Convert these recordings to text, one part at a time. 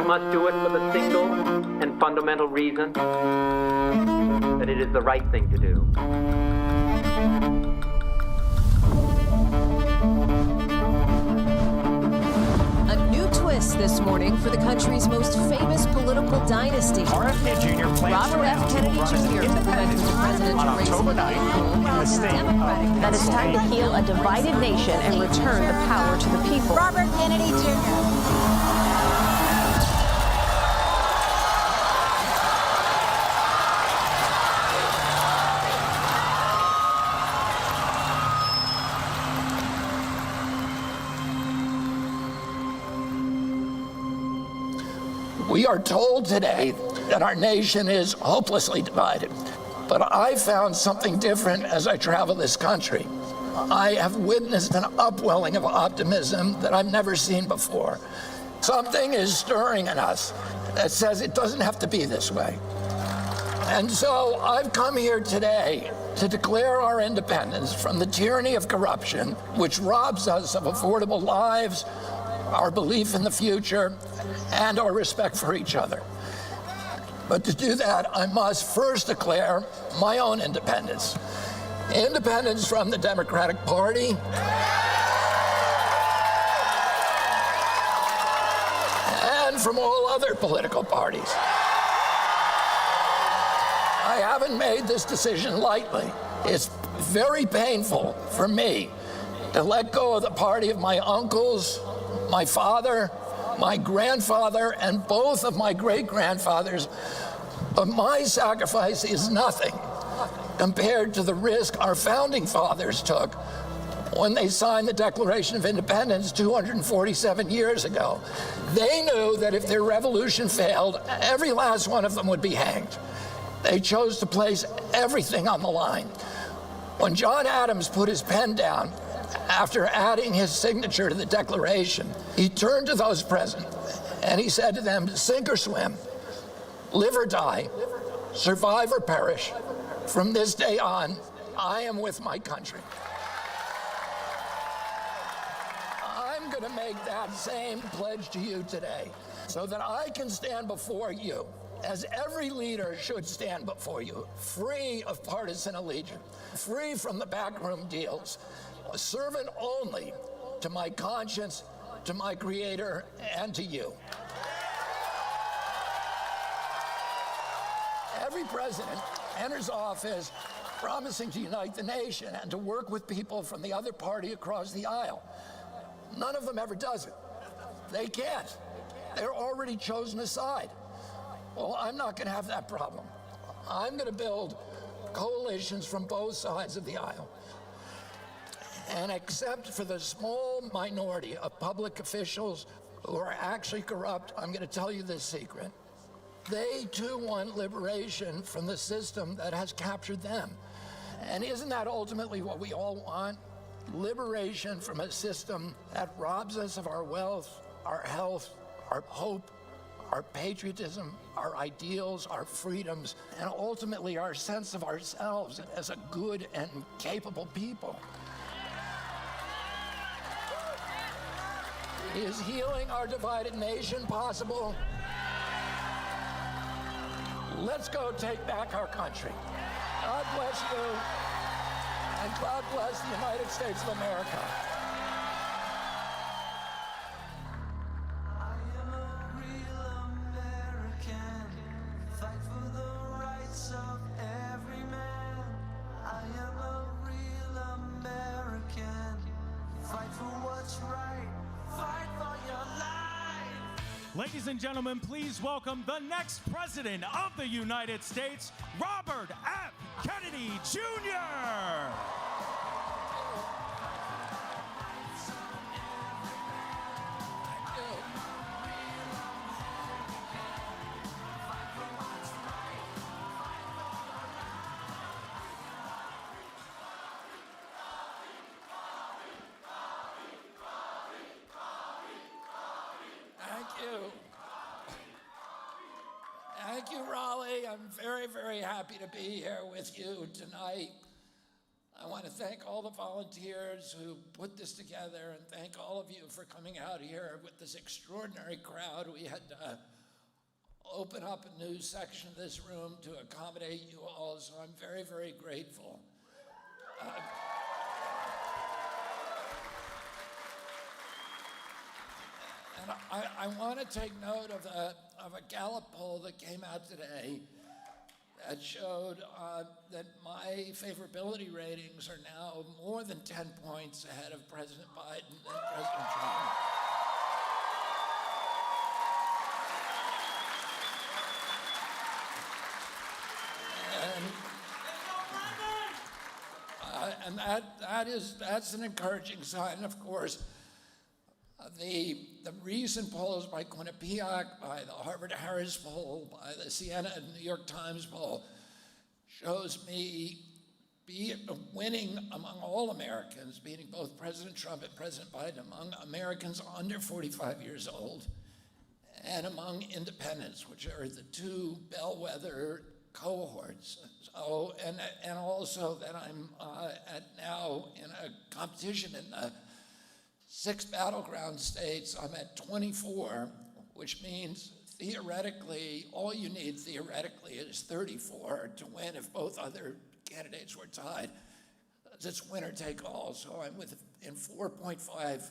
He must do it for the single and fundamental reason that it is the right thing to do. A new twist this morning for the country's most famous political dynasty. RFK Jr. plans Robert F. Kennedy Jr. elected to presidential race October 9th in the state of that it's time to heal a divided nation and return the power to the people. Robert Kennedy Jr. We are told today that our nation is hopelessly divided. But I found something different as I travel this country. I have witnessed an upwelling of optimism that I've never seen before. Something is stirring in us that says it doesn't have to be this way. And so I've come here today to declare our independence from the tyranny of corruption, which robs us of affordable lives, our belief in the future, and our respect for each other. But to do that, I must first declare my own independence. Independence from the Democratic Party and from all other political parties. I haven't made this decision lightly. It's very painful for me to let go of the party of my uncles, my father, my grandfather, and both of my great-grandfathers, but my sacrifice is nothing compared to the risk our founding fathers took when they signed the Declaration of Independence 247 years ago. They knew that if their revolution failed, every last one of them would be hanged. They chose to place everything on the line. When John Adams put his pen down, after adding his signature to the Declaration, he turned to those present and he said to them, sink or swim, live or die, survive or perish. From this day on, I am with my country. I'm going to make that same pledge to you today so that I can stand before you, as every leader should stand before you, free of partisan allegiance, free from the backroom deals, a servant only to my conscience, to my Creator, and to you. Every president enters office promising to unite the nation and to work with people from the other party across the aisle. None of them ever does it. They can't. They're already chosen a side. Well, I'm not going to have that problem. I'm going to build coalitions from both sides of the aisle. And except for the small minority of public officials who are actually corrupt, I'm going to tell you this secret. They too want liberation from the system that has captured them. And isn't that ultimately what we all want? Liberation from a system that robs us of our wealth, our health, our hope, our patriotism, our ideals, our freedoms, and ultimately our sense of ourselves as a good and capable people. Is healing our divided nation possible? Let's go take back our country. God bless you, and God bless the United States of America. I am a real American, fight for the rights of every man. I am a real American, fight for what's right, fight for your life. Ladies and gentlemen, please welcome the next president of the United States, Robert F. Kennedy Jr. Thank you, Raleigh. I'm very, very happy to be here with you tonight. I want to thank all the volunteers who put this together and thank all of you for coming out here with this extraordinary crowd. We had open up a new section of this room to accommodate you all, so I'm very, very grateful. And I want to take note of a Gallup poll that came out today that showed that my favorability ratings are now more than 10 points ahead of President Biden and President Trump. And that's an encouraging sign. Of course, the recent polls by Quinnipiac, by the Harvard-Harris poll, by the CNN and New York Times poll, shows me winning among all Americans, beating both President Trump and President Biden, among Americans under 45 years old, and among independents, which are the two bellwether cohorts. So, and also that I'm now in a competition in the 6 battleground states. I'm at 24, which means theoretically, all you need theoretically is 34 to win if both other candidates were tied. It's winner take all, so I'm in 4.5.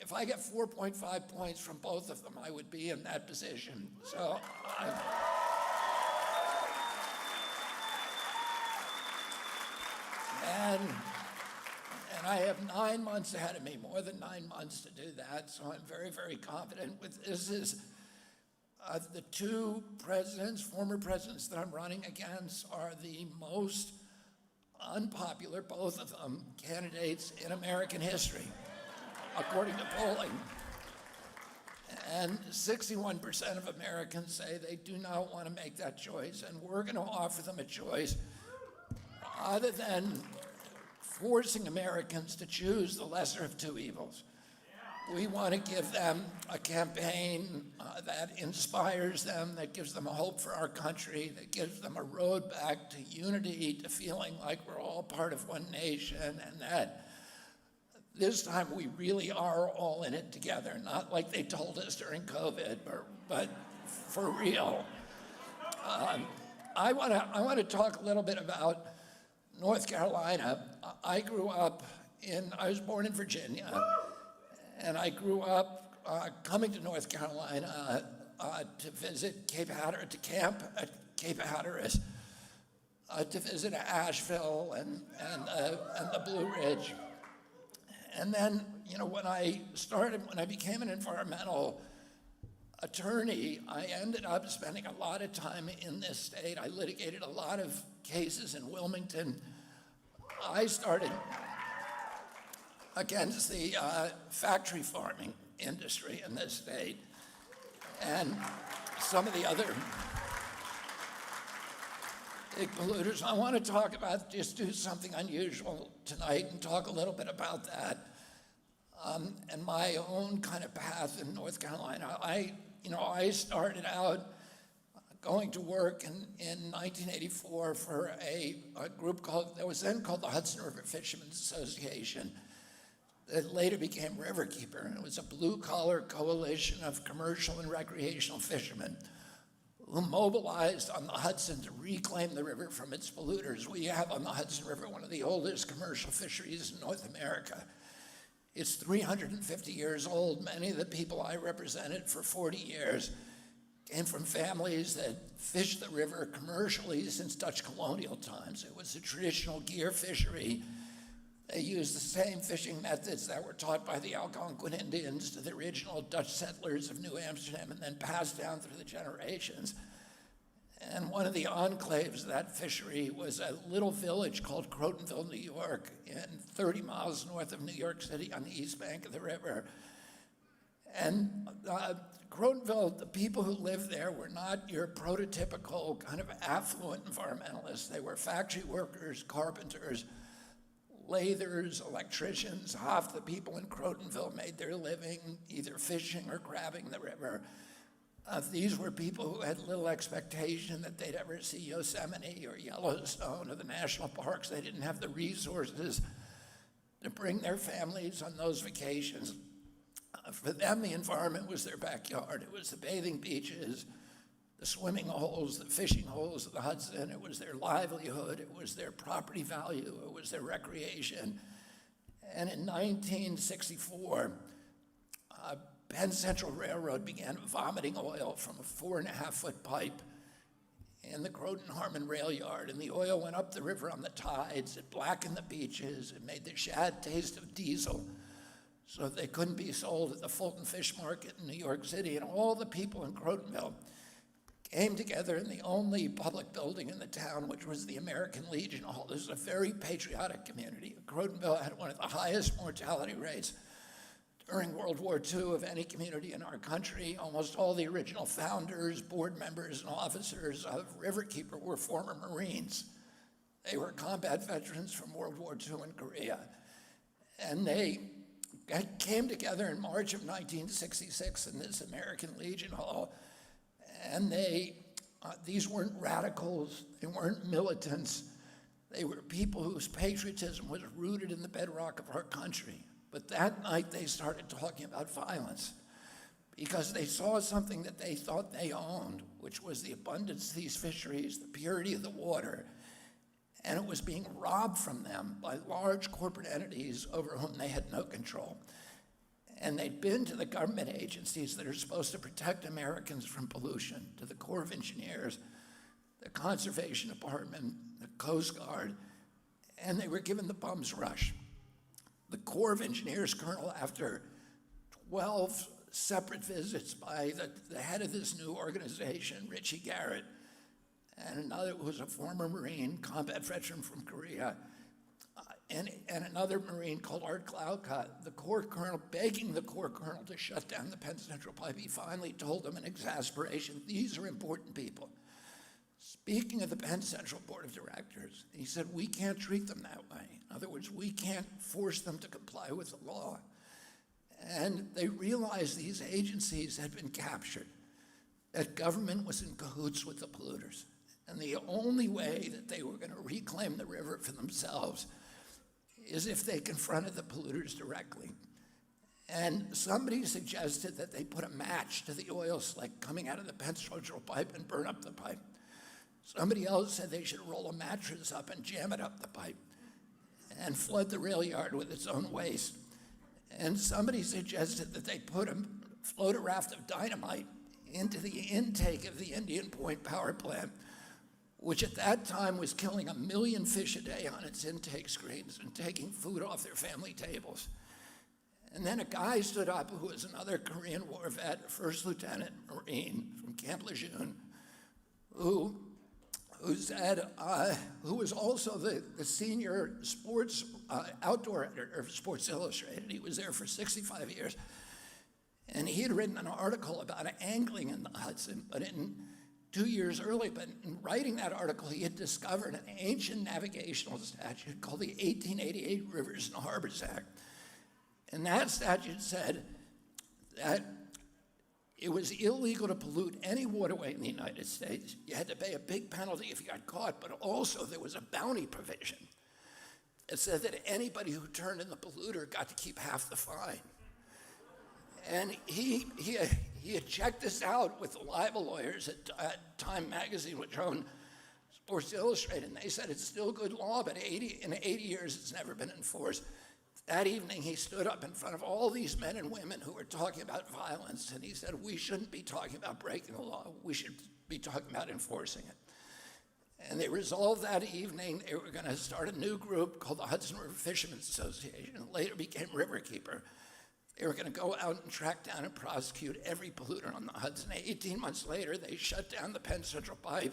If I get 4.5 points from both of them, I would be in that position. So and I have 9 months ahead of me, more than 9 months to do that, so I'm very, very confident. This is the two presidents, former presidents that I'm running against are the most unpopular, both of them, candidates in American history, according to polling. And 61% of Americans say they do not want to make that choice, and we're going to offer them a choice other than forcing Americans to choose the lesser of two evils. We want to give them a campaign that inspires them, that gives them a hope for our country, that gives them a road back to unity, to feeling like we're all part of one nation, and that this time we really are all in it together, not like they told us during COVID, but for real. I want to talk a little bit about North Carolina. I was born in Virginia, and I grew up coming to North Carolina to visit Cape Hatteras, to camp at Cape Hatteras, to visit Asheville and the Blue Ridge. And then, when I became an environmental attorney, I ended up spending a lot of time in this state. I litigated a lot of cases in Wilmington. I started against the factory farming industry in this state and some of the other big polluters. I want to talk about, just do something unusual tonight and talk a little bit about that and my own kind of path in North Carolina. I started out going to work in 1984 for a group that was then called the Hudson River Fishermen's Association, that later became Riverkeeper. And it was a blue-collar coalition of commercial and recreational fishermen who mobilized on the Hudson to reclaim the river from its polluters. We have on the Hudson River one of the oldest commercial fisheries in North America. It's 350 years old. Many of the people I represented for 40 years came from families that fished the river commercially since Dutch colonial times. It was a traditional gear fishery. They used the same fishing methods that were taught by the Algonquin Indians to the original Dutch settlers of New Amsterdam and then passed down through the generations. And one of the enclaves of that fishery was a little village called Crotonville, New York, 30 miles north of New York City on the east bank of the river. And Crotonville, the people who lived there were not your prototypical kind of affluent environmentalists. They were factory workers, carpenters, lathers, electricians. Half the people in Crotonville made their living either fishing or crabbing the river. These were people who had little expectation that they'd ever see Yosemite or Yellowstone or the national parks. They didn't have the resources to bring their families on those vacations. For them, the environment was their backyard. It was the bathing beaches the swimming holes, the fishing holes of the Hudson. It was their livelihood. It was their property value. It was their recreation. And in 1964, Penn Central Railroad began vomiting oil from a 4.5-foot pipe in the Croton-Harmon rail yard, and the oil went up the river on the tides. It blackened the beaches. It made the shad taste of diesel, so that they couldn't be sold at the Fulton Fish Market in New York City. And all the people in Crotonville came together in the only public building in the town, which was the American Legion Hall. This is a very patriotic community. Crotonville had one of the highest mortality rates during World War II of any community in our country. Almost all the original founders, board members, and officers of Riverkeeper were former Marines. They were combat veterans from World War II and Korea. And they came together in March of 1966 in this American Legion Hall. And these weren't radicals, they weren't militants. They were people whose patriotism was rooted in the bedrock of our country. But that night they started talking about violence because they saw something that they thought they owned, which was the abundance of these fisheries, the purity of the water, and it was being robbed from them by large corporate entities over whom they had no control. And they'd been to the government agencies that are supposed to protect Americans from pollution, to the Corps of Engineers, the Conservation Department, the Coast Guard, and they were given the bum's rush. The Corps of Engineers colonel, after 12 separate visits by the head of this new organization, Richie Garrett, and another who was a former Marine, combat veteran from Korea, and another Marine called Art Glaucott, the Corps colonel, begging the Corps colonel to shut down the Penn Central Pipe, he finally told them in exasperation, these are important people. Speaking of the Penn Central Board of Directors, he said, we can't treat them that way. In other words, we can't force them to comply with the law. And they realized these agencies had been captured, that government was in cahoots with the polluters. And the only way that they were going to reclaim the river for themselves is if they confronted the polluters directly. And somebody suggested that they put a match to the oil slick coming out of the Penn Central Pipe and burn up the pipe. Somebody else said they should roll a mattress up and jam it up the pipe and flood the rail yard with its own waste. And somebody suggested that they float a raft of dynamite into the intake of the Indian Point power plant, which at that time was killing 1 million fish a day on its intake screens and taking food off their family tables. And then a guy stood up who was another Korean War vet, First Lieutenant Marine from Camp Lejeune, who was also the senior sports outdoor editor of Sports Illustrated. He was there for 65 years. And he had written an article about angling in the Hudson, but 2 years early, but in writing that article, he had discovered an ancient navigational statute called the 1888 Rivers and Harbors Act. And that statute said that it was illegal to pollute any waterway in the United States. You had to pay a big penalty if you got caught, but also there was a bounty provision that said that anybody who turned in the polluter got to keep half the fine. And he had checked this out with the libel lawyers at Time Magazine, which owned Sports Illustrated, and they said it's still good law, but in 80 years it's never been enforced. That evening, he stood up in front of all these men and women who were talking about violence, and he said, we shouldn't be talking about breaking the law. We should be talking about enforcing it. And they resolved that evening they were going to start a new group called the Hudson River Fishermen's Association, and later became Riverkeeper. They were going to go out and track down and prosecute every polluter on the Hudson. 18 months later, they shut down the Penn Central Pipe.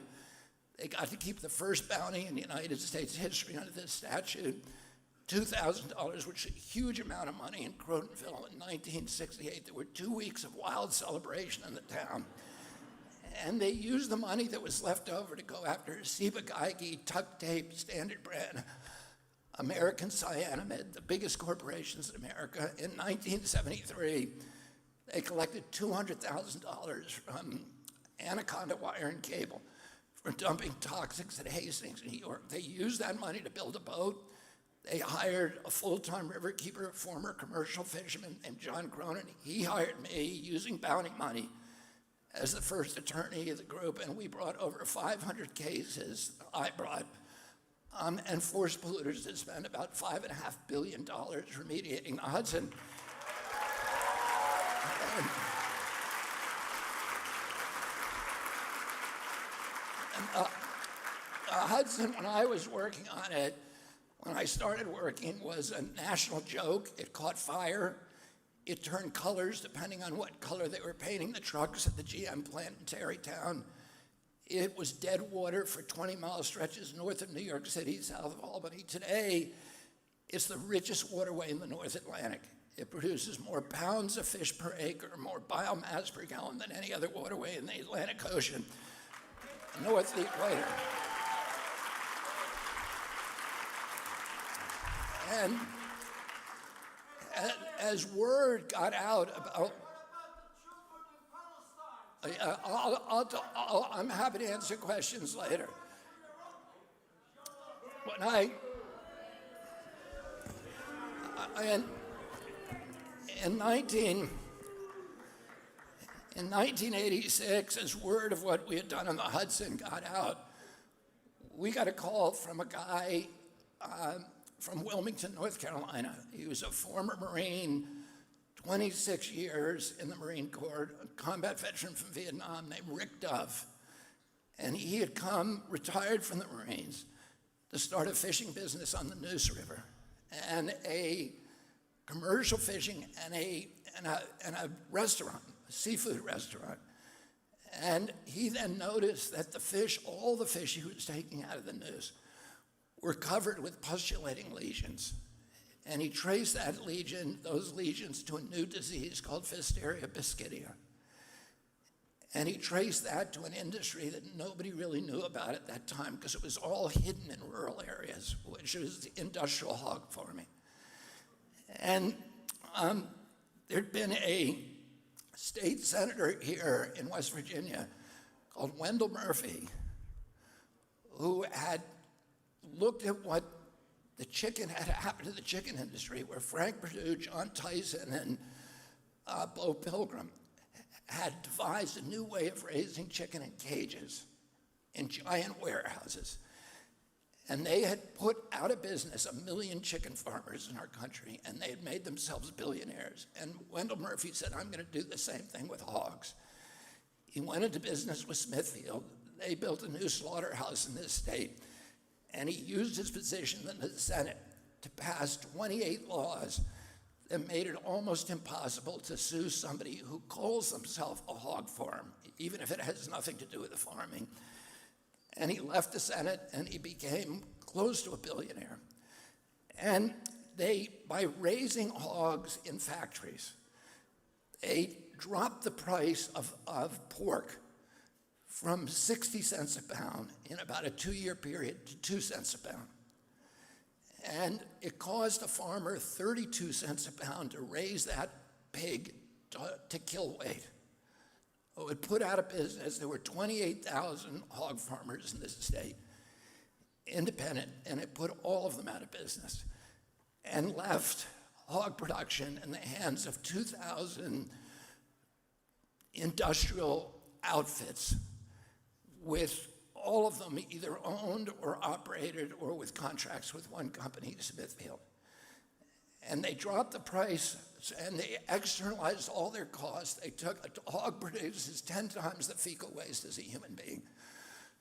They got to keep the first bounty in United States history under this statute, $2,000, which is a huge amount of money in Crotonville in 1968. There were 2 weeks of wild celebration in the town. And they used the money that was left over to go after Ciba Geigy, Tuck Tape, Standard Brand, American Cyanamid, the biggest corporations in America. In 1973, they collected $200,000 from Anaconda Wire and Cable for dumping toxics at Hastings, New York. They used that money to build a boat. They hired a full-time riverkeeper, a former commercial fisherman named John Cronin. He hired me using bounty money as the first attorney of the group, and we brought over 500 cases. I brought and forced polluters to spend about $5.5 billion remediating the Hudson. Hudson, when I was working on it, when I started working, was a national joke. It caught fire. It turned colors depending on what color they were painting the trucks at the GM plant in Tarrytown. It was dead water for 20-mile stretches north of New York City, south of Albany. Today, it's the richest waterway in the North Atlantic. It produces more pounds of fish per acre, more biomass per gallon than any other waterway in the Atlantic Ocean, north of the equator. And as word got out about, I'm happy to answer questions later. When in 1986, as word of what we had done on the Hudson got out, we got a call from a guy from Wilmington, North Carolina. He was a former Marine, 26 years in the Marine Corps, a combat veteran from Vietnam named Rick Dove. And he had come, retired from the Marines, to start a fishing business on the Neuse River, and a commercial fishing and a restaurant, a seafood restaurant. And he then noticed that the fish, all the fish he was taking out of the Neuse, were covered with pustulating lesions. And he traced those lesions to a new disease called Pfiesteria biscuitia. And he traced that to an industry that nobody really knew about at that time because it was all hidden in rural areas, which was industrial hog farming. And there'd been a state senator here in West Virginia called Wendell Murphy, who had looked at what had happened to the chicken industry, where Frank Perdue, John Tyson, and Bo Pilgrim had devised a new way of raising chicken in cages in giant warehouses. And they had put out of business 1 million chicken farmers in our country, and they had made themselves billionaires. And Wendell Murphy said, I'm going to do the same thing with hogs. He went into business with Smithfield. They built a new slaughterhouse in this state. And he used his position in the Senate to pass 28 laws that made it almost impossible to sue somebody who calls himself a hog farm, even if it has nothing to do with the farming. And he left the Senate and he became close to a billionaire. And by raising hogs in factories, they dropped the price of pork from 60 cents a pound in about a 2-year period to 2 cents a pound. And it cost a farmer 32 cents a pound to raise that pig to kill weight. It would put out of business, there were 28,000 hog farmers in this state, independent, and it put all of them out of business and left hog production in the hands of 2,000 industrial outfits, with all of them either owned or operated or with contracts with one company, Smithfield. And they dropped the price and they externalized all their costs. A hog produces 10 times the fecal waste as a human being.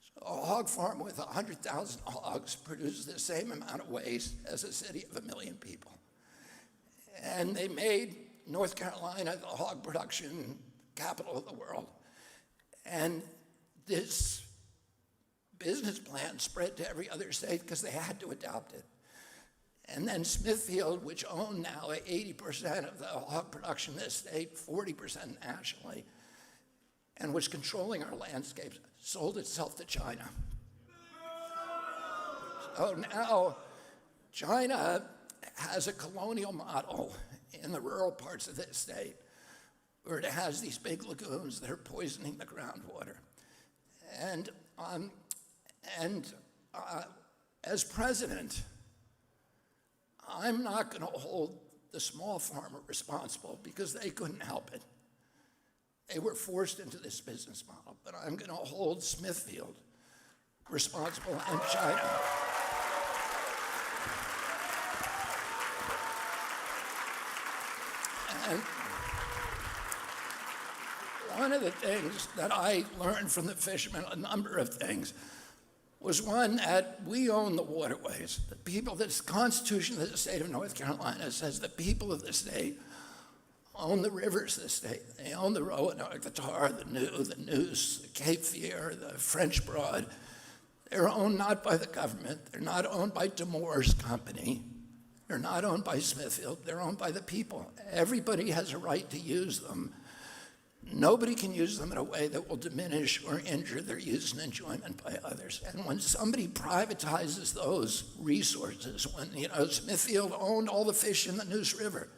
So a hog farm with 100,000 hogs produces the same amount of waste as a city of 1 million people. And they made North Carolina the hog production capital of the world. And this business plan spread to every other state because they had to adopt it. And then Smithfield, which owned now 80% of the hog production in this state, 40% nationally, and was controlling our landscapes, sold itself to China. So now China has a colonial model in the rural parts of this state where it has these big lagoons that are poisoning the groundwater. And as president, I'm not going to hold the small farmer responsible because they couldn't help it. They were forced into this business model, but I'm going to hold Smithfield responsible in China. And one of the things that I learned from the fishermen, a number of things, was one that we own the waterways. The people, the Constitution of the state of North Carolina says the people of the state own the rivers of the state. They own the Roanoke, the Tar, the Neuse, the Cape Fear, the French Broad. They're owned not by the government. They're not owned by Demore's company. They're not owned by Smithfield. They're owned by the people. Everybody has a right to use them. Nobody can use them in a way that will diminish or injure their use and enjoyment by others. And when somebody privatizes those resources, when Smithfield owned all the fish in the Neuse River,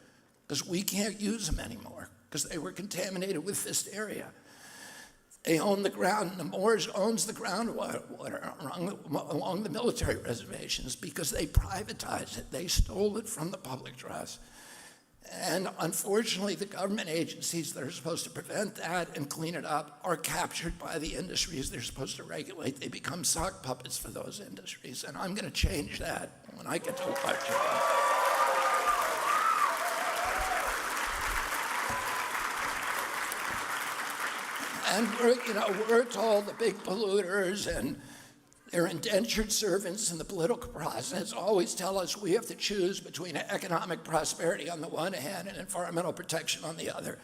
because we can't use them anymore, because they were contaminated with Fisteria. They own the ground, Nemours owns the groundwater along the military reservations because they privatized it. They stole it from the public trust. And unfortunately, the government agencies that are supposed to prevent that and clean it up are captured by the industries they're supposed to regulate. They become sock puppets for those industries. And I'm going to change that when I get to election. And we're told the big polluters and their indentured servants in the political process always tell us we have to choose between economic prosperity on the one hand and environmental protection on the other.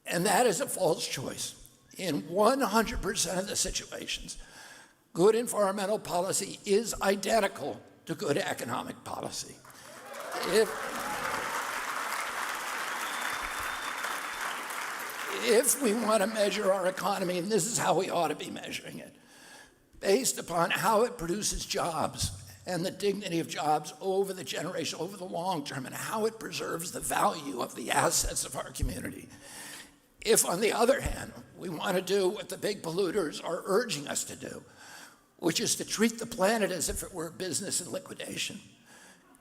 And that is a false choice. In 100% of the situations, good environmental policy is identical to good economic policy. If we want to measure our economy, and this is how we ought to be measuring it, based upon how it produces jobs and the dignity of jobs over the generation, over the long term, and how it preserves the value of the assets of our community. If, on the other hand, we want to do what the big polluters are urging us to do, which is to treat the planet as if it were a business in liquidation,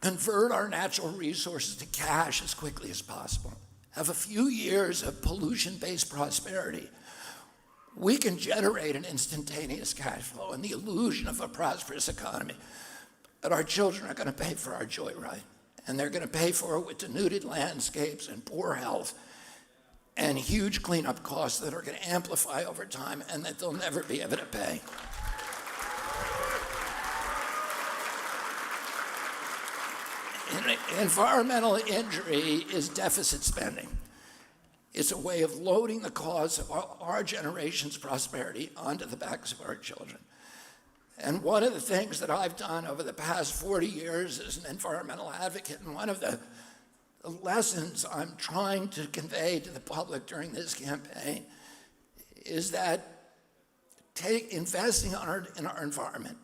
convert our natural resources to cash as quickly as possible, have a few years of pollution-based prosperity, we can generate an instantaneous cash flow and the illusion of a prosperous economy. But our children are going to pay for our joyride, and they're going to pay for it with denuded landscapes and poor health and huge cleanup costs that are going to amplify over time and that they'll never be able to pay. Environmental injury is deficit spending. It's a way of loading the costs of our generation's prosperity onto the backs of our children. And one of the things that I've done over the past 40 years as an environmental advocate, and one of the lessons I'm trying to convey to the public during this campaign, is that investing in our environment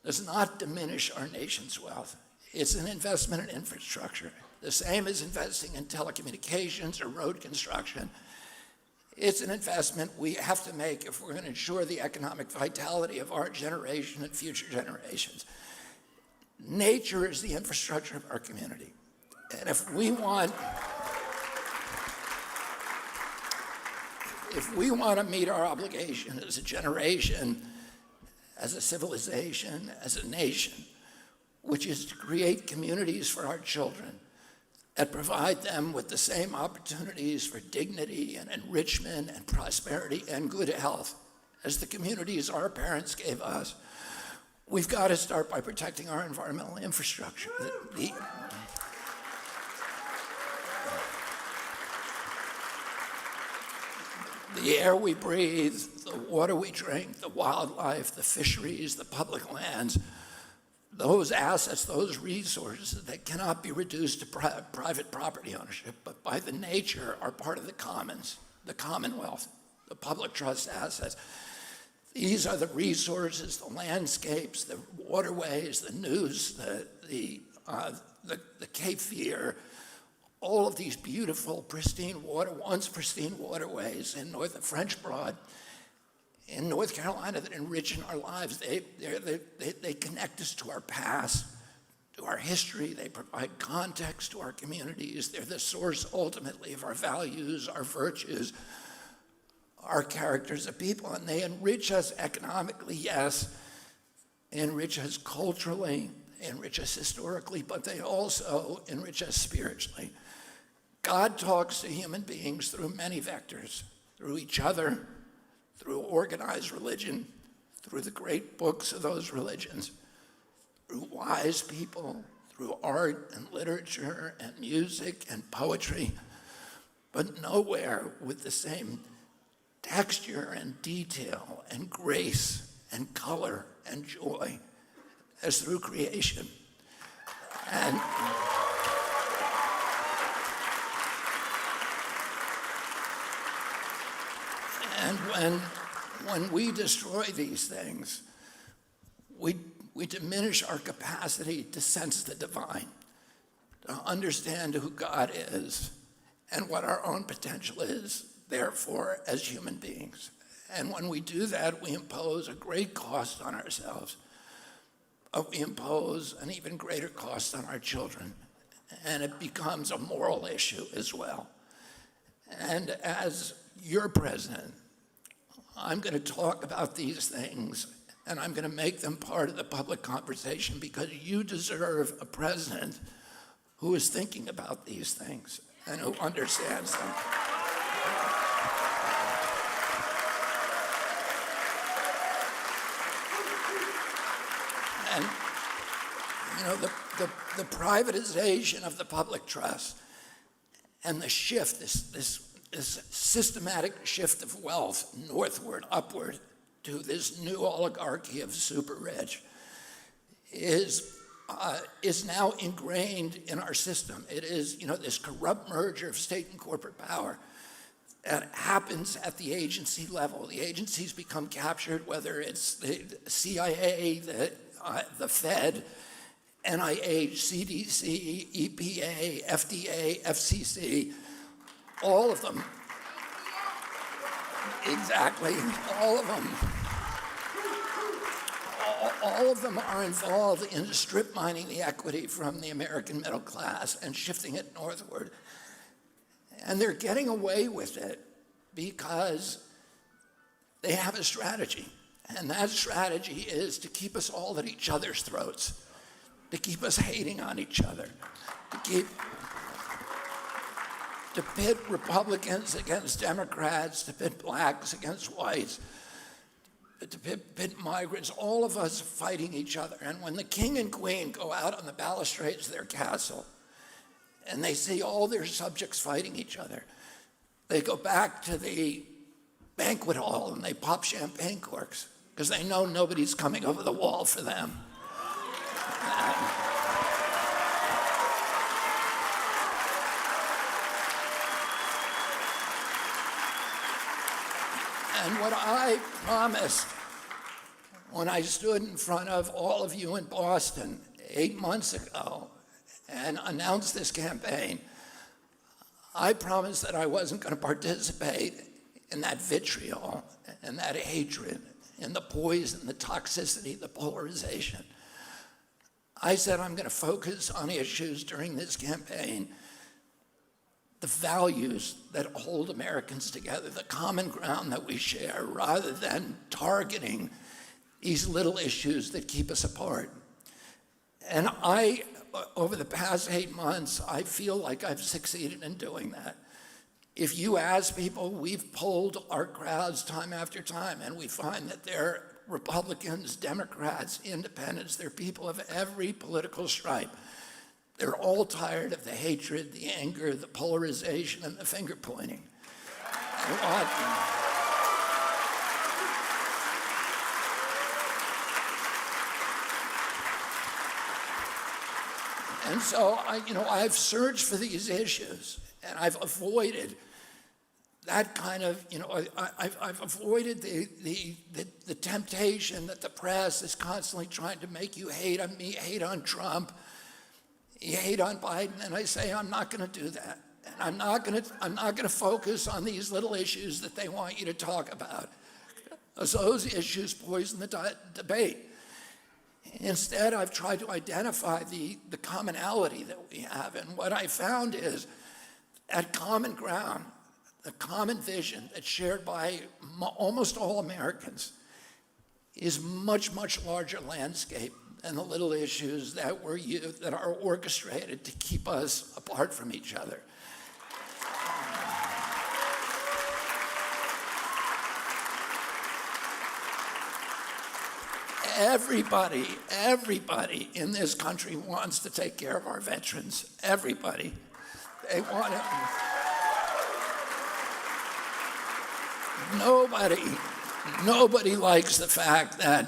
does not diminish our nation's wealth. It's an investment in infrastructure, the same as investing in telecommunications or road construction. It's an investment we have to make if we're going to ensure the economic vitality of our generation and future generations. Nature is the infrastructure of our community. And if we want to meet our obligation as a generation, as a civilization, as a nation, which is to create communities for our children that provide them with the same opportunities for dignity and enrichment and prosperity and good health as the communities our parents gave us, we've got to start by protecting our environmental infrastructure. The air we breathe, the water we drink, the wildlife, the fisheries, the public lands, those assets, those resources that cannot be reduced to private property ownership, but by the nature are part of the commons, the commonwealth, the public trust assets. These are the resources, the landscapes, the waterways, the Neuse, the Cape Fear, all of these beautiful, once pristine waterways in the French Broad, in North Carolina that enrich our lives. They connect us to our past, to our history. They provide context to our communities. They're the source, ultimately, of our values, our virtues, our character as a people, and they enrich us economically, yes, they enrich us culturally, they enrich us historically, but they also enrich us spiritually. God talks to human beings through many vectors, through each other, through organized religion, through the great books of those religions, through wise people, through art and literature and music and poetry, but nowhere with the same texture and detail and grace and color and joy as through creation. And when we destroy these things, we diminish our capacity to sense the divine, to understand who God is and what our own potential is, therefore, as human beings. And when we do that, we impose a great cost on ourselves, but we impose an even greater cost on our children, and it becomes a moral issue as well. And as your president, I'm going to talk about these things, and I'm going to make them part of the public conversation, because you deserve a president who is thinking about these things and who understands them. And, you know, the privatization of the public trust and the shift, this systematic shift of wealth northward, upward, to this new oligarchy of super rich is now ingrained in our system. It is, you know, this corrupt merger of state and corporate power that happens at the agency level. The agencies become captured, whether it's the CIA, the Fed, NIH, CDC, EPA, FDA, FCC, all of them. Exactly, all of them. All of them are involved in strip mining the equity from the American middle class and shifting it northward. And they're getting away with it because they have a strategy. And that strategy is to keep us all at each other's throats, to keep us hating on each other, to pit Republicans against Democrats, to pit blacks against whites, to pit migrants, all of us fighting each other. And when the king and queen go out on the balustrades of their castle and they see all their subjects fighting each other, they go back to the banquet hall and they pop champagne corks because they know nobody's coming over the wall for them. And what I promised when I stood in front of all of you in Boston 8 months ago and announced this campaign, I promised that I wasn't going to participate in that vitriol and that hatred and the poison, the toxicity, the polarization. I said I'm going to focus on issues during this campaign, the values that hold Americans together, the common ground that we share, rather than targeting these little issues that keep us apart. And over the past 8 months, I feel like I've succeeded in doing that. If you ask people, we've polled our crowds time after time, and we find that they're Republicans, Democrats, independents, they're people of every political stripe. They're all tired of the hatred, the anger, the polarization, and the finger pointing. And so, I've searched for these issues, and I've avoided that kind of, I've avoided the temptation that the press is constantly trying to make you hate on me, hate on Trump, you hate on Biden, and I say I'm not going to do that. And I'm not going to focus on these little issues that they want you to talk about, because those issues poison the debate. Instead, I've tried to identify the commonality that we have, and what I found is that common ground, the common vision that's shared by almost all Americans is much, much larger landscape than the little issues that are orchestrated to keep us apart from each other. Everybody in this country wants to take care of our veterans. Everybody. They want it. Nobody likes the fact that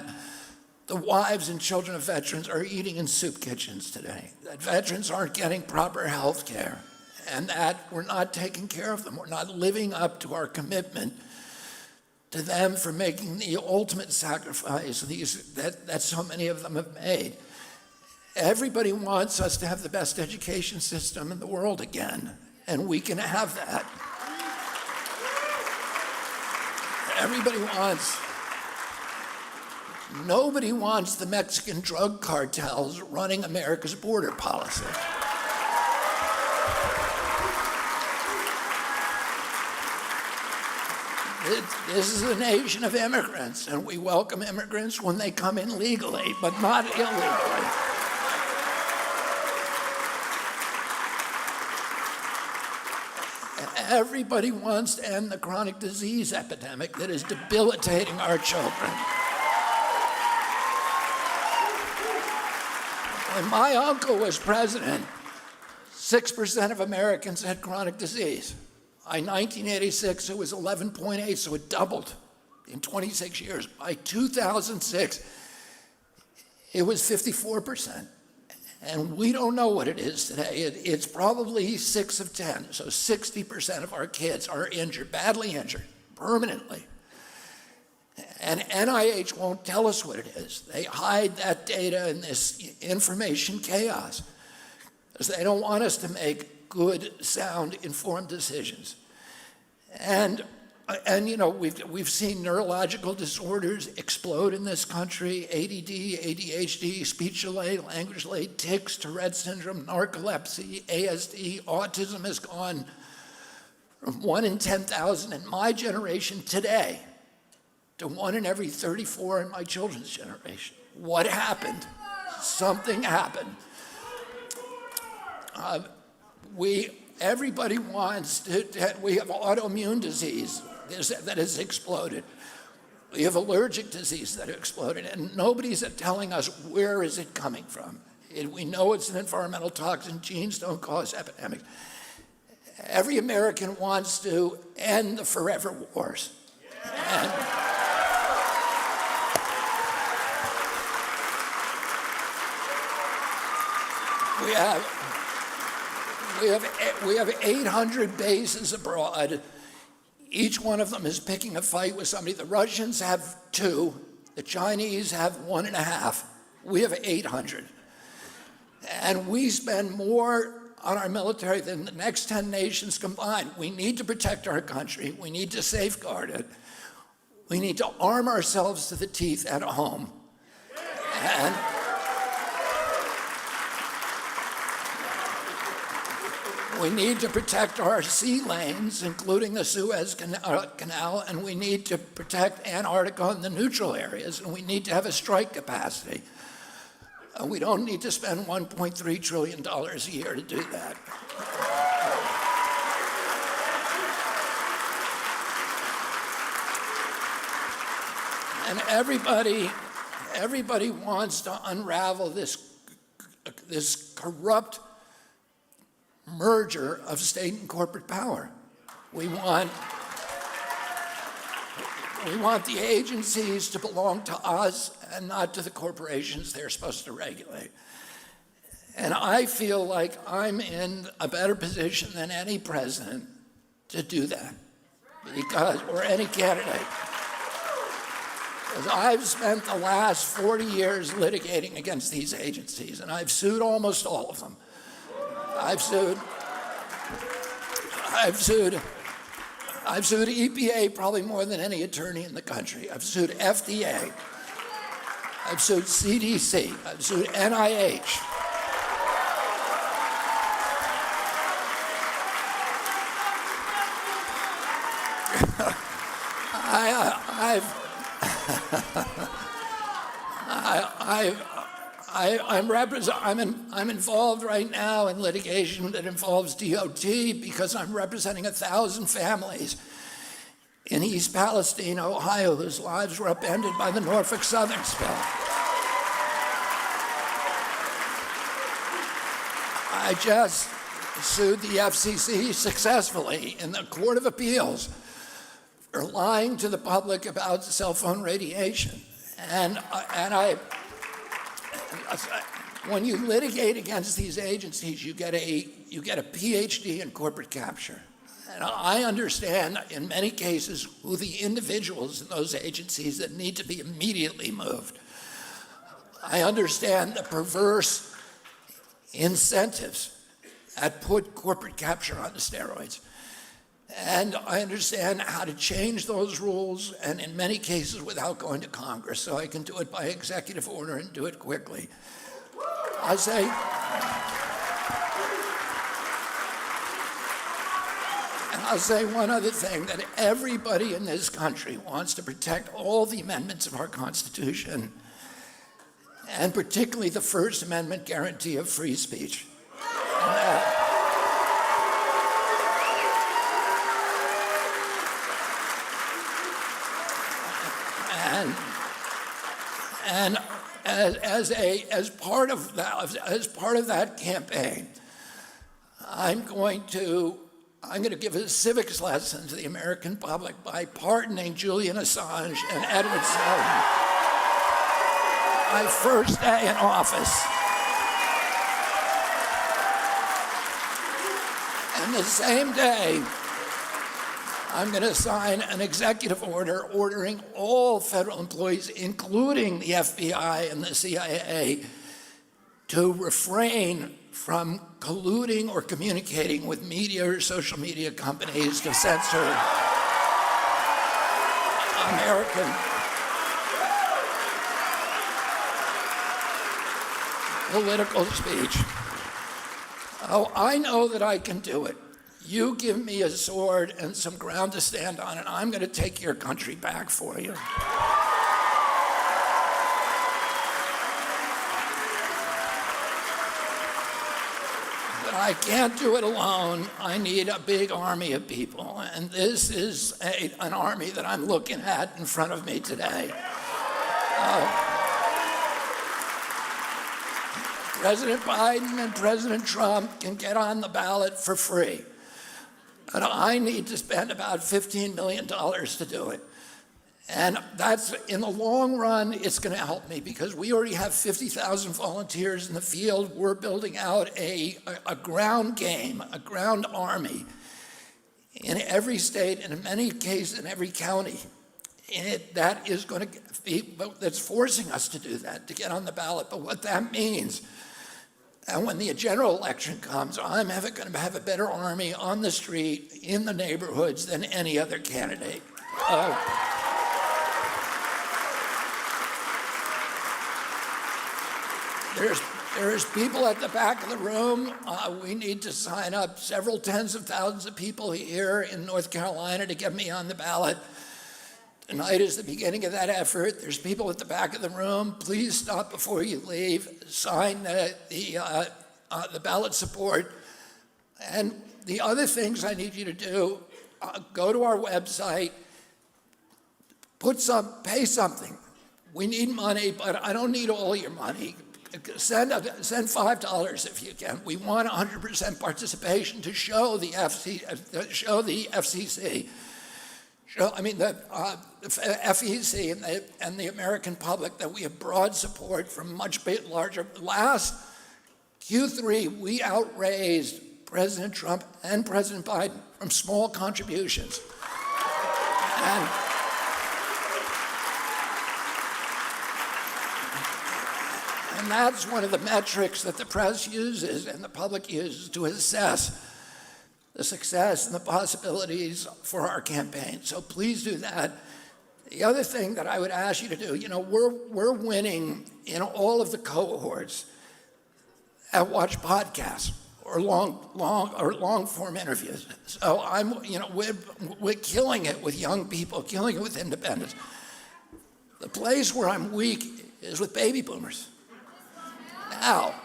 the wives and children of veterans are eating in soup kitchens today, that veterans aren't getting proper health care, and that we're not taking care of them. We're not living up to our commitment to them for making the ultimate sacrifice that so many of them have made. Everybody wants us to have the best education system in the world again, and we can have that. Nobody wants the Mexican drug cartels running America's border policy. This is a nation of immigrants, and we welcome immigrants when they come in legally, but not illegally. Everybody wants to end the chronic disease epidemic that is debilitating our children. When my uncle was president, 6% of Americans had chronic disease. By 1986, it was 11.8, so it doubled in 26 years. By 2006, it was 54%. And we don't know what it is today. It's probably 6 of 10, so 60% of our kids are injured, badly injured, permanently. And NIH won't tell us what it is. They hide that data in this information chaos, because they don't want us to make good, sound, informed decisions. And you know, we've seen neurological disorders explode in this country: ADD, ADHD, speech delay, language delay, tics, Tourette syndrome, narcolepsy, ASD. Autism has gone from 1 in 10,000 in my generation today to 1 in every 34 in my children's generation. What happened? Something happened. Everybody wants to, we have autoimmune disease that has exploded. We have allergic disease that has exploded, and nobody's telling us where is it coming from. We know it's an environmental toxin. Genes don't cause epidemics. Every American wants to end the forever wars. And we have 800 bases abroad. Each one of them is picking a fight with somebody. The Russians have 2. The Chinese have 1.5. We have 800. And we spend more on our military than the next 10 nations combined. We need to protect our country. We need to safeguard it. We need to arm ourselves to the teeth at home. And we need to protect our sea lanes, including the Suez Canal, and we need to protect Antarctica and the neutral areas, and we need to have a strike capacity. We don't need to spend $1.3 trillion a year to do that. And everybody wants to unravel this corrupt merger of state and corporate power. We want the agencies to belong to us and not to the corporations they're supposed to regulate. And I feel like I'm in a better position than any president to do that, or any candidate. Because I've spent the last 40 years litigating against these agencies, and I've sued almost all of them. I've sued EPA probably more than any attorney in the country. I've sued FDA. I've sued CDC. I've sued NIH. I'm involved right now in litigation that involves DOT because I'm representing 1,000 families in East Palestine, Ohio, whose lives were upended by the Norfolk Southern spill. I just sued the FCC successfully in the Court of Appeals for lying to the public about cell phone radiation. And when you litigate against these agencies, you get a PhD in corporate capture. And I understand in many cases who the individuals in those agencies that need to be immediately moved. I understand the perverse incentives that put corporate capture on the steroids. And I understand how to change those rules, and in many cases without going to Congress, so I can do it by executive order and do it quickly. I'll say one other thing, that everybody in this country wants to protect all the amendments of our Constitution, and particularly the First Amendment guarantee of free speech. And as part of that campaign, I'm going to give a civics lesson to the American public by pardoning Julian Assange and Edward Snowden my first day in office. And the same day, I'm going to sign an executive order ordering all federal employees, including the FBI and the CIA, to refrain from colluding or communicating with media or social media companies to censor American political speech. Oh, I know that I can do it. You give me a sword and some ground to stand on, and I'm going to take your country back for you. But I can't do it alone. I need a big army of people, and this is an army that I'm looking at in front of me today. President Biden and President Trump can get on the ballot for free. And I need to spend about $15 million to do it. And that's, in the long run, it's going to help me because we already have 50,000 volunteers in the field. We're building out a ground game, a ground army in every state, and in many cases in every county. That is going to be, that's forcing us to do that, to get on the ballot. But what that means, and when the general election comes, I'm going to have a better army on the street, in the neighborhoods, than any other candidate. There's people at the back of the room. We need to sign up several tens of thousands of people here in North Carolina to get me on the ballot. Tonight is the beginning of that effort. There's people at the back of the room. Please stop before you leave. Sign the ballot support. And the other things I need you to do, go to our website, pay something. We need money, but I don't need all your money. Send $5 if you can. We want 100% participation to show the FCC. The FEC and the American public that we have broad support from much larger. Last Q3, we outraised President Trump and President Biden from small contributions. And that's one of the metrics that the press uses and the public uses to assess the success and the possibilities for our campaign. So please do that. The other thing that I would ask you to do, we're winning in all of the cohorts at watch podcasts or long form interviews. So we're killing it with young people, killing it with independents. The place where I'm weak is with baby boomers. Now,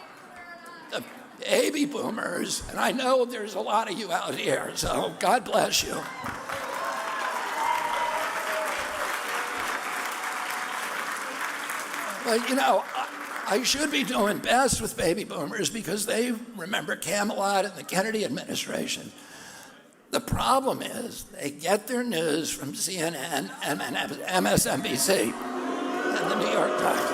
the baby boomers, and I know there's a lot of you out here, so God bless you. But you know, I should be doing best with baby boomers because they remember Camelot and the Kennedy administration. The problem is they get their news from CNN and MSNBC and the New York Times.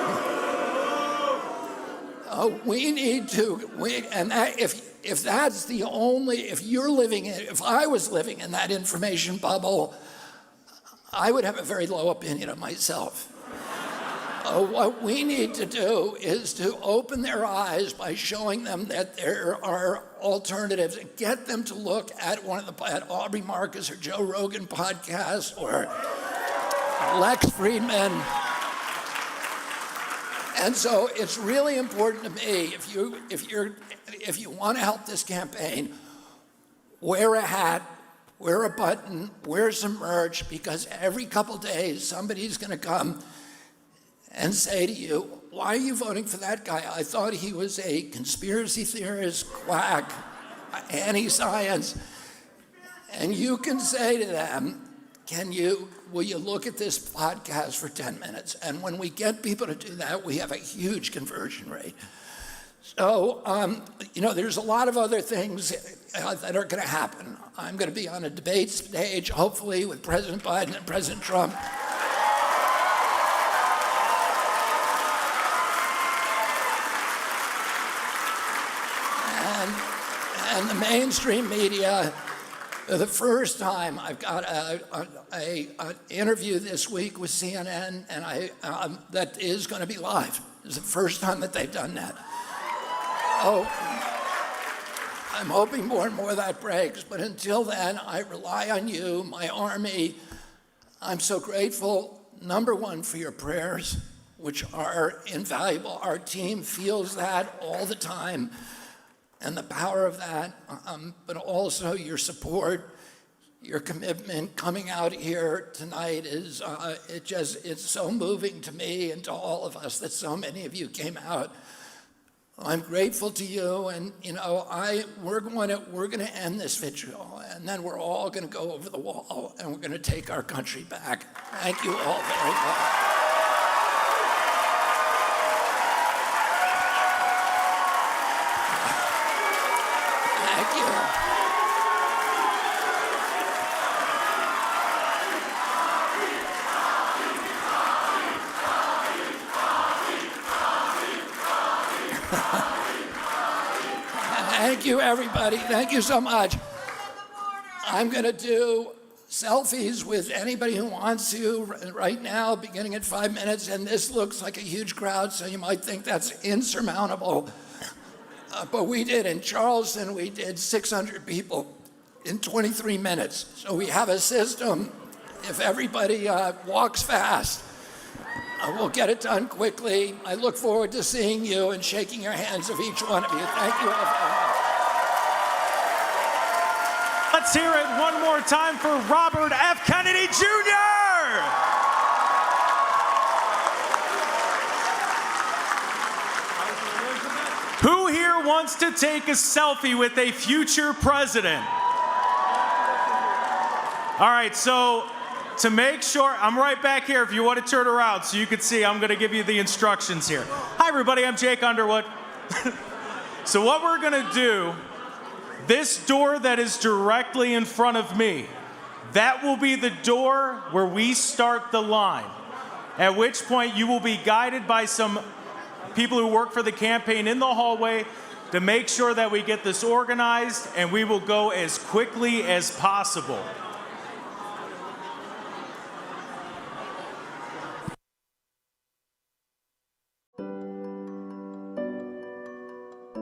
We need to, if that's the only, if I was living in that information bubble, I would have a very low opinion of myself. What we need to do is to open their eyes by showing them that there are alternatives and get them to look at at Aubrey Marcus or Joe Rogan podcasts or Lex Friedman. And so it's really important to me, if you want to help this campaign, wear a hat, wear a button, wear some merch, because every couple days somebody's going to come and say to you, why are you voting for that guy? I thought he was a conspiracy theorist, quack, anti-science. And you can say to them, will you look at this podcast for 10 minutes? And when we get people to do that, we have a huge conversion rate. So, there's a lot of other things that are going to happen. I'm going to be on a debate stage, hopefully, with President Biden and President Trump. And the mainstream media, for the first time, I've got an interview this week with CNN, and that is going to be live. It's the first time that they've done that. Oh, I'm hoping more and more that breaks, but until then, I rely on you, my army. I'm so grateful, number one, for your prayers, which are invaluable. Our team feels that all the time. And the power of that, but also your support, your commitment coming out here tonight is, it's so moving to me and to all of us that so many of you came out. I'm grateful to you, and we're going to end this vigil, and then we're all going to go over the wall, and we're going to take our country back. Thank you all very much. Thank you, everybody. Thank you so much. I'm going to do selfies with anybody who wants to right now, beginning at 5 minutes, and this looks like a huge crowd, so you might think that's insurmountable. But we did in Charleston, we did 600 people in 23 minutes. So we have a system. If everybody walks fast, we'll get it done quickly. I look forward to seeing you and shaking your hands of each one of you. Thank you all very much. Let's hear it one more time for Robert F. Kennedy Jr. Who here wants to take a selfie with a future president? All right, so to make sure, I'm right back here if you want to turn around so you can see. I'm going to give you the instructions here. Hi, everybody. I'm Jake Underwood. So what we're going to do, this door that is directly in front of me, that will be the door where we start the line, at which point you will be guided by some people who work for the campaign in the hallway to make sure that we get this organized, and we will go as quickly as possible.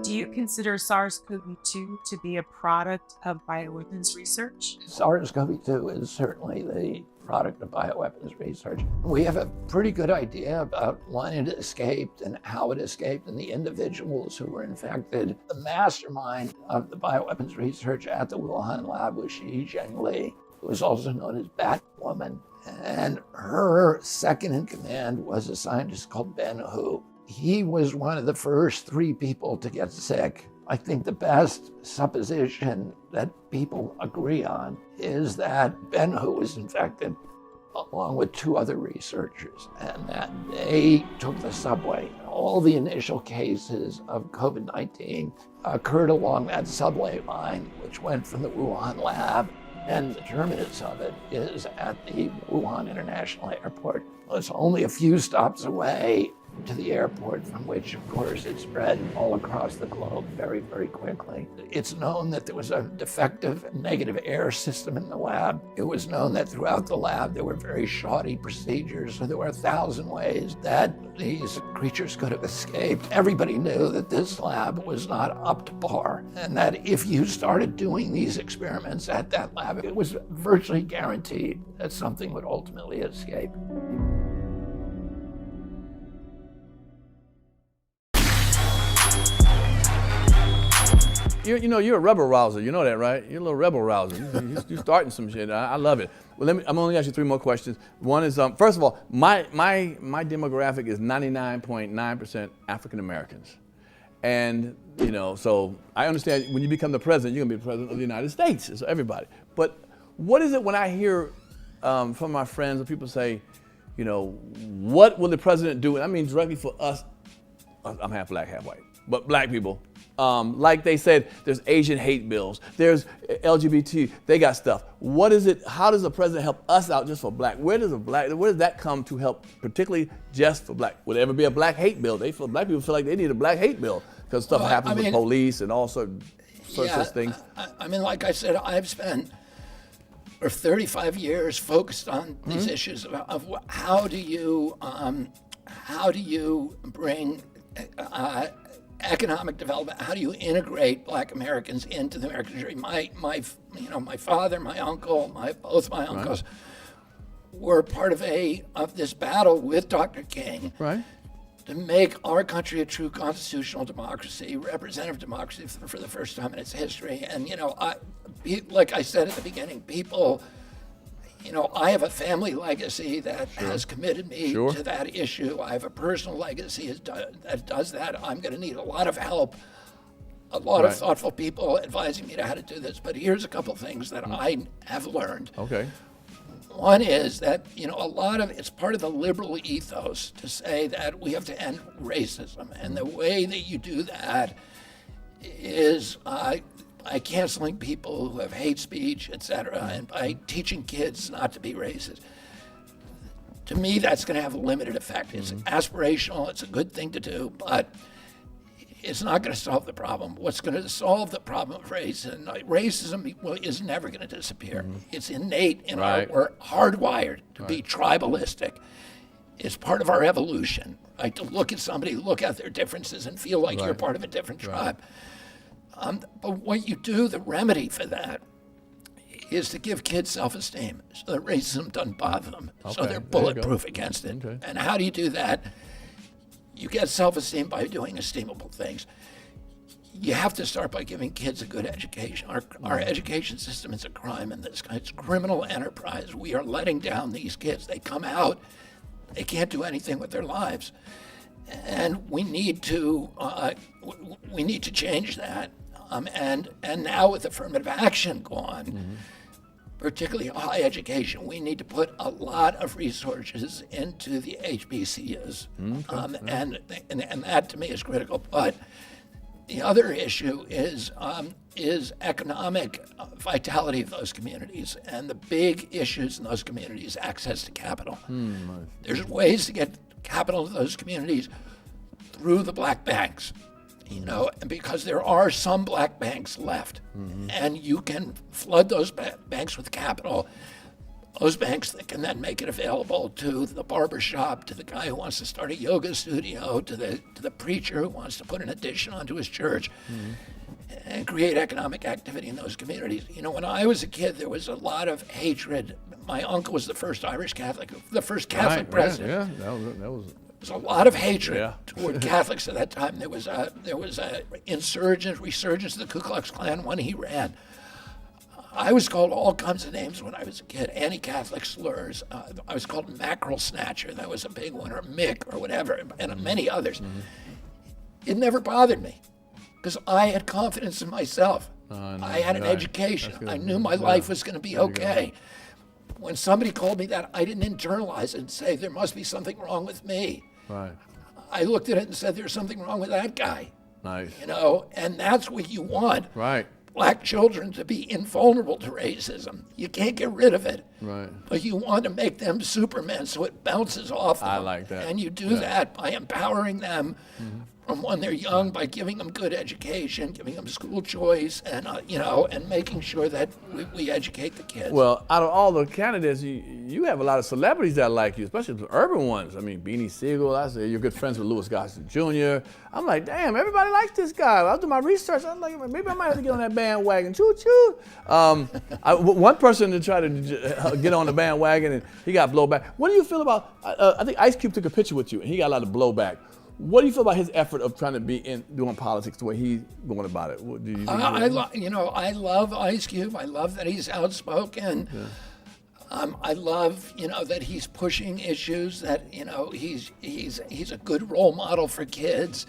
Do you consider SARS-CoV-2 to be a product of bioweapons research? SARS-CoV-2 is certainly the product of bioweapons research. We have a pretty good idea about when it escaped and how it escaped and the individuals who were infected. The mastermind of the bioweapons research at the Wuhan lab was Xi Zhengli, who was also known as Batwoman. And her second in command was a scientist called Ben Hu. He was one of the first 3 people to get sick. I think the best supposition that people agree on is that Ben Hu was infected along with 2 other researchers, and that they took the subway. All the initial cases of COVID-19 occurred along that subway line, which went from the Wuhan lab, and the terminus of it is at the Wuhan International Airport. It's only a few stops away to the airport, from which, of course, it spread all across the globe very, very quickly. It's known that there was a defective negative air system in the lab. It was known that throughout the lab there were very shoddy procedures, so there were 1,000 ways that these creatures could have escaped. Everybody knew that this lab was not up to par, and that if you started doing these experiments at that lab, it was virtually guaranteed that something would ultimately escape. You know, you're a rebel rouser. You know that, right? You're a little rebel rouser. You're starting some shit. I love it. Well, I'm only ask you 3 more questions. One is, first of all, my demographic is 99.9% African Americans, and you know, so I understand when you become the president, you're gonna be the president of the United States. It's everybody. But what is it when I hear from my friends or people say, you know, what will the president do? And I mean directly for us. I'm half black, half white, but black people. Like they said, there's Asian hate bills, there's LGBT, they got stuff. What is it, how does the president help us out just for black? Where does that come to help, particularly just for black? Would there ever be a black hate bill? Black people feel like they need a black hate bill because stuff happens with police and all sorts of things. I mean, like I said, I've spent for 35 years focused on these issues of how do you bring economic development. How do you integrate Black Americans into the American dream? My father, my uncle, both my uncles were part of this battle with Dr. King to make our country a true constitutional democracy, representative democracy for the first time in its history. And like I said at the beginning, people. I have a family legacy that has committed me to that issue. I have a personal legacy that does that. I'm going to need a lot of help, a lot of thoughtful people advising me to how to do this. But here's a couple things that I have learned. Okay. One is that, it's part of the liberal ethos to say that we have to end racism. And the way that you do that is by canceling people who have hate speech, etc., and by teaching kids not to be racist. To me, that's going to have a limited effect. It's aspirational, it's a good thing to do, but it's not going to solve the problem. What's going to solve the problem of racism is never going to disappear. It's innate in we're hardwired to be tribalistic. It's part of our evolution, to look at somebody, look at their differences, and feel like you're part of a different tribe. But what you do, the remedy for that, is to give kids self-esteem so that racism doesn't bother them, so they're bulletproof against it. Okay. And how do you do that? You get self-esteem by doing esteemable things. You have to start by giving kids a good education. Our education system is a crime in this country. It's criminal enterprise. We are letting down these kids. They come out, they can't do anything with their lives. And we need to change that. And now with affirmative action gone, particularly high education, we need to put a lot of resources into the HBCUs, and that to me is critical. But the other issue is economic vitality of those communities, and the big issues in those communities: access to capital. There's ways to get capital to those communities through the black banks. Because there are some black banks left, and you can flood those banks with capital. Those banks that can then make it available to the barber shop, to the guy who wants to start a yoga studio, to the preacher who wants to put an addition onto his church, and create economic activity in those communities. When I was a kid, there was a lot of hatred. My uncle was the first Irish Catholic, the first Catholic president. Yeah, that was. There was a lot of hatred toward Catholics at that time. There was a resurgence of the Ku Klux Klan when he ran. I was called all kinds of names when I was a kid, anti-Catholic slurs. I was called mackerel snatcher, that was a big one, or Mick, or whatever, and many others. It never bothered me, because I had confidence in myself. I had an education. I knew my life was going to be okay. When somebody called me that, I didn't internalize it and say, there must be something wrong with me. Right. I looked at it and said, there's something wrong with that guy. Nice. You know, and that's what you want. Right. Black children to be invulnerable to racism. You can't get rid of it. Right. But you want to make them Supermen so it bounces off them. I like that. And you do that by empowering them from when they're young, by giving them good education, giving them school choice, and you know, and making sure that we educate the kids. Well, out of all the candidates, you have a lot of celebrities that like you, especially the urban ones. I mean, Beanie Siegel, I say you're good friends with Louis Gossett Jr. I'm like, damn, everybody likes this guy. I'll do my research. I'm like, maybe I might have to get on that bandwagon. Choo choo. One person to try to get on the bandwagon, and he got blowback. What do you feel about? I think Ice Cube took a picture with you, and he got a lot of blowback. What do you feel about his effort of trying to be doing politics the way he's going about it? What do you I love Ice Cube. I love that he's outspoken. Yeah. I love, that he's pushing issues. That he's a good role model for kids.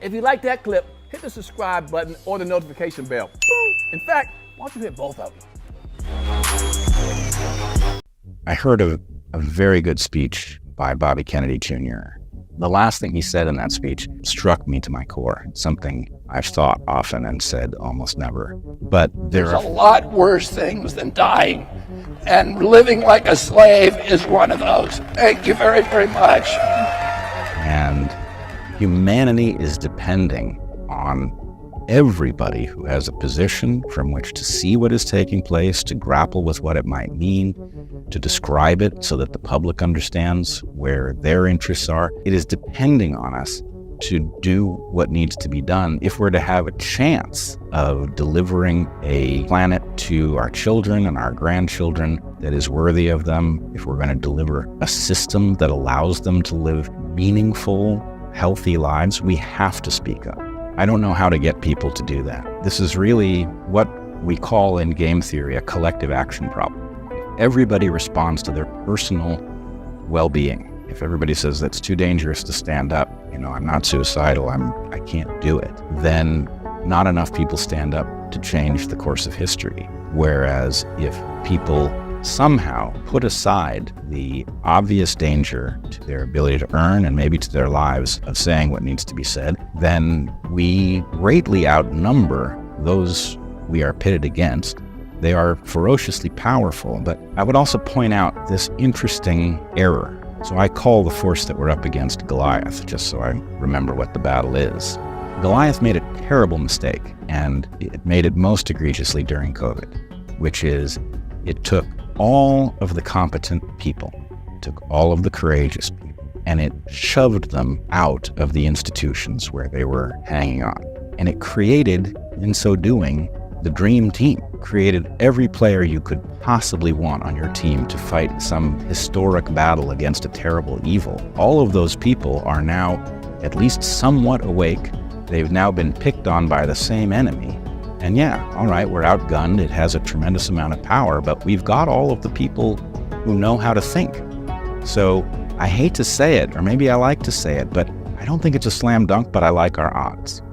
If you like that clip, hit the subscribe button or the notification bell. In fact, why don't you hit both of them? I heard a very good speech by Bobby Kennedy Jr. The last thing he said in that speech struck me to my core, something I've thought often and said almost never. But there's a lot worse things than dying, and living like a slave is one of those. Thank you very, very much. And humanity is depending on everybody who has a position from which to see what is taking place, to grapple with what it might mean, to describe it so that the public understands where their interests are. It is depending on us to do what needs to be done if we're to have a chance of delivering a planet to our children and our grandchildren that is worthy of them, if we're going to deliver a system that allows them to live meaningful, healthy lives. We have to speak up. I don't know how to get people to do that. This is really what we call in game theory a collective action problem. Everybody responds to their personal well-being. If everybody says that's too dangerous to stand up, I'm not suicidal, I can't do it, then not enough people stand up to change the course of history. Whereas if people somehow put aside the obvious danger to their ability to earn and maybe to their lives of saying what needs to be said, then we greatly outnumber those we are pitted against. They are ferociously powerful, but I would also point out this interesting error. So I call the force that we're up against Goliath, just so I remember what the battle is. Goliath made a terrible mistake, and it made it most egregiously during COVID, which is it took all of the competent people, took all of the courageous people, and it shoved them out of the institutions where they were hanging on. And it created, in so doing, the dream team. Created every player you could possibly want on your team to fight some historic battle against a terrible evil. All of those people are now at least somewhat awake. They've now been picked on by the same enemy. And yeah, all right, we're outgunned. It has a tremendous amount of power, but we've got all of the people who know how to think. So I hate to say it, or maybe I like to say it, but I don't think it's a slam dunk, but I like our odds.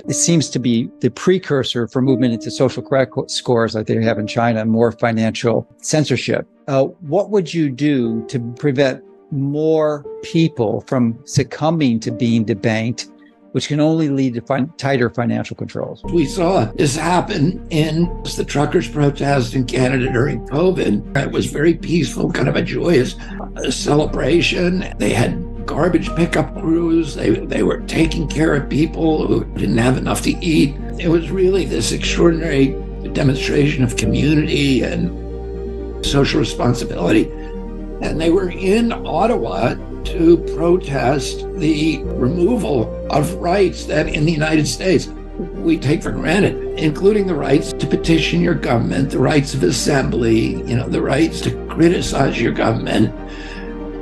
It seems to be the precursor for movement into social credit scores like they have in China, more financial censorship. What would you do to prevent more people from succumbing to being debanked, which can only lead to tighter financial controls? We saw this happen in the truckers' protest in Canada during COVID. It was very peaceful, kind of a joyous celebration. They had garbage pickup crews. They were taking care of people who didn't have enough to eat. It was really this extraordinary demonstration of community and social responsibility. And they were in Ottawa to protest the removal of rights that in the United States we take for granted, including the rights to petition your government, the rights of assembly, the rights to criticize your government.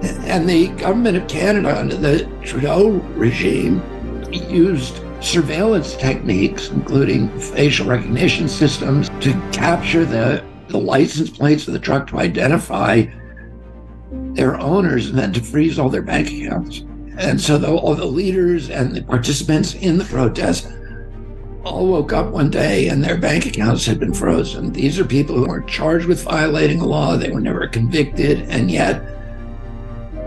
And the government of Canada under the Trudeau regime used surveillance techniques, including facial recognition systems, to capture the license plates of the truck to identify their owners and then to freeze all their bank accounts. And so all the leaders and the participants in the protest all woke up one day and their bank accounts had been frozen. These are people who weren't charged with violating the law. They were never convicted. And yet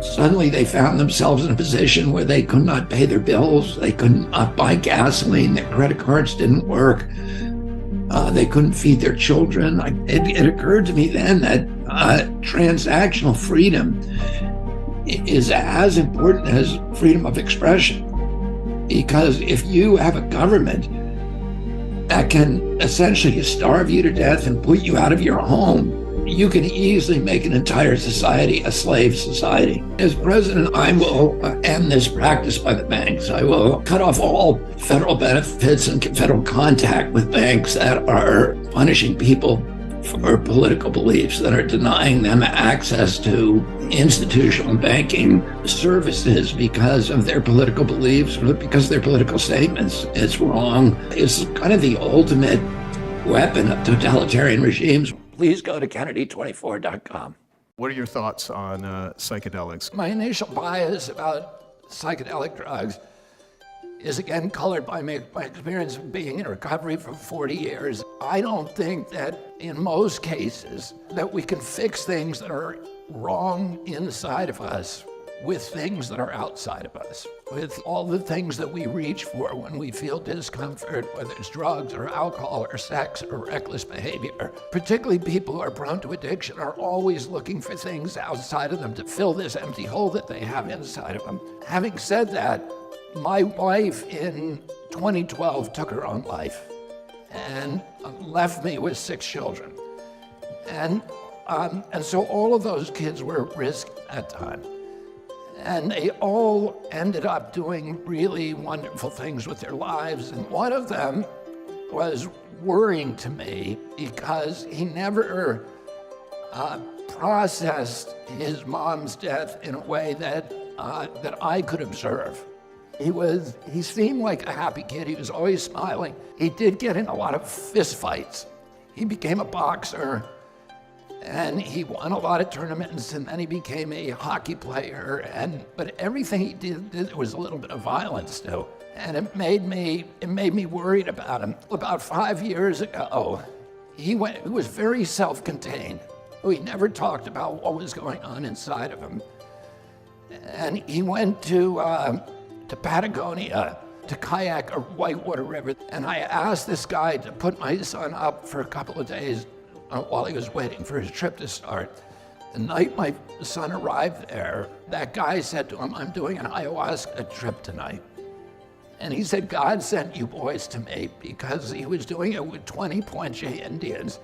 suddenly they found themselves in a position where they could not pay their bills. They couldn't buy gasoline. Their credit cards didn't work. They couldn't feed their children. It occurred to me then that transactional freedom is as important as freedom of expression. Because if you have a government that can essentially starve you to death and put you out of your home, you can easily make an entire society a slave society. As president, I will end this practice by the banks. I will cut off all federal benefits and federal contact with banks that are punishing people for political beliefs, that are denying them access to institutional banking services because of their political beliefs or because of their political statements. It's wrong. It's kind of the ultimate weapon of totalitarian regimes. Please go to Kennedy24.com. What are your thoughts on psychedelics? My initial bias about psychedelic drugs is again colored by my experience of being in recovery for 40 years. I don't think that in most cases that we can fix things that are wrong inside of us with things that are outside of us, with all the things that we reach for when we feel discomfort, whether it's drugs or alcohol or sex or reckless behavior. Particularly people who are prone to addiction are always looking for things outside of them to fill this empty hole that they have inside of them. Having said that, my wife in 2012 took her own life and left me with 6 children. And so all of those kids were at risk at the time. And they all ended up doing really wonderful things with their lives. And one of them was worrying to me because he never processed his mom's death in a way that I could observe. He seemed like a happy kid. He was always smiling. He did get in a lot of fist fights. He became a boxer. And he won a lot of tournaments, and then he became a hockey player. But everything he did, there was a little bit of violence too, and it made me worried about him. About 5 years ago, he was very self-contained. He never talked about what was going on inside of him, and he went to Patagonia to kayak a whitewater river. And I asked this guy to put my son up for a couple of days while he was waiting for his trip to start. The night my son arrived there, that guy said to him, "I'm doing an ayahuasca trip tonight." And he said, "God sent you boys to me," because he was doing it with 20 Puente Indians.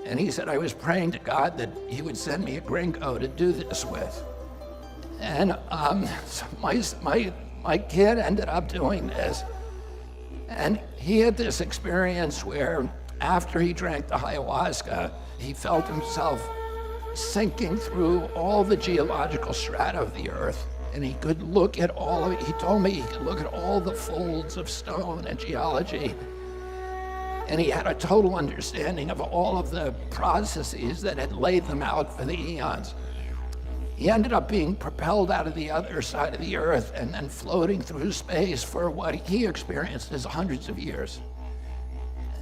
And he said, "I was praying to God that he would send me a gringo to do this with." And so my kid ended up doing this. And he had this experience where after he drank the ayahuasca, he felt himself sinking through all the geological strata of the earth. And he could look at all of it. He told me he could look at all the folds of stone and geology. And he had a total understanding of all of the processes that had laid them out for the eons. He ended up being propelled out of the other side of the earth and then floating through space for what he experienced as hundreds of years.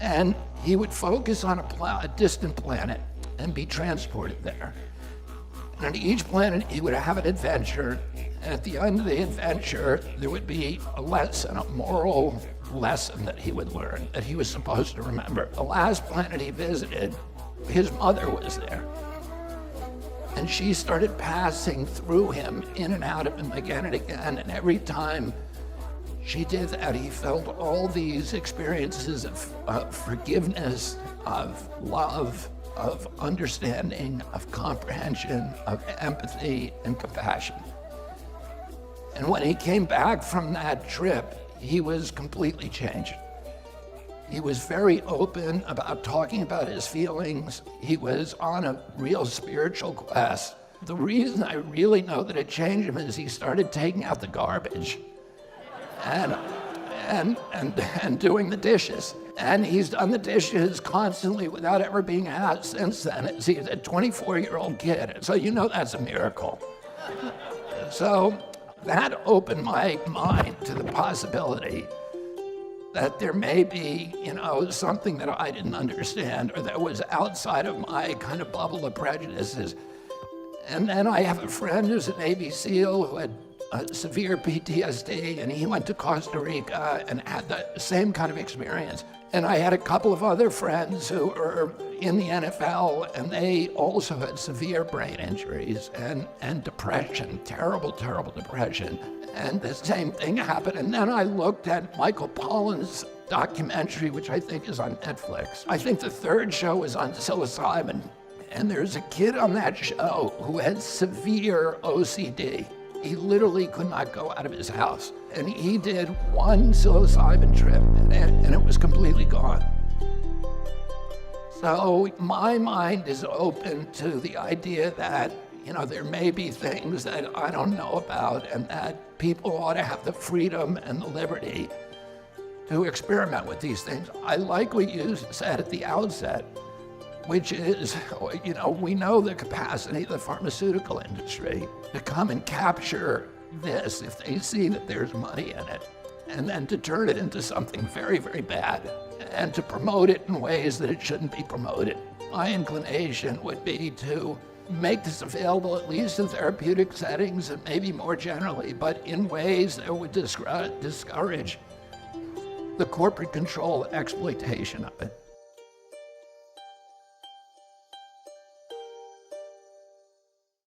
And he would focus on a distant planet and be transported there. And on each planet, he would have an adventure. And at the end of the adventure, there would be a lesson, a moral lesson that he would learn, that he was supposed to remember. The last planet he visited, his mother was there. And she started passing through him, in and out of him again and again. And every time she did that, he felt all these experiences of forgiveness, of love, of understanding, of comprehension, of empathy and compassion. And when he came back from that trip, he was completely changed. He was very open about talking about his feelings. He was on a real spiritual quest The reason I really know that it changed him is he started taking out the garbage and doing the dishes. And he's done the dishes constantly without ever being asked since then. He's a 24-year-old kid, so you know that's a miracle. So that opened my mind to the possibility that there may be, something that I didn't understand or that was outside of my kind of bubble of prejudices. And then I have a friend who's a Navy SEAL who had severe PTSD, and he went to Costa Rica and had the same kind of experience. And I had a couple of other friends who were in the NFL, and they also had severe brain injuries and depression, terrible, terrible depression. And the same thing happened. And then I looked at Michael Pollan's documentary, which I think is on Netflix. I think the third show is on psilocybin. And there's a kid on that show who had severe OCD. He literally could not go out of his house. And he did one psilocybin trip, and it was completely gone. So my mind is open to the idea that, there may be things that I don't know about, and that people ought to have the freedom and the liberty to experiment with these things. I like what you said at the outset, which is, we know the capacity of the pharmaceutical industry to come and capture this if they see that there's money in it, and then to turn it into something very, very bad, and to promote it in ways that it shouldn't be promoted. My inclination would be to make this available at least in therapeutic settings and maybe more generally, but in ways that would discourage the corporate control and exploitation of it.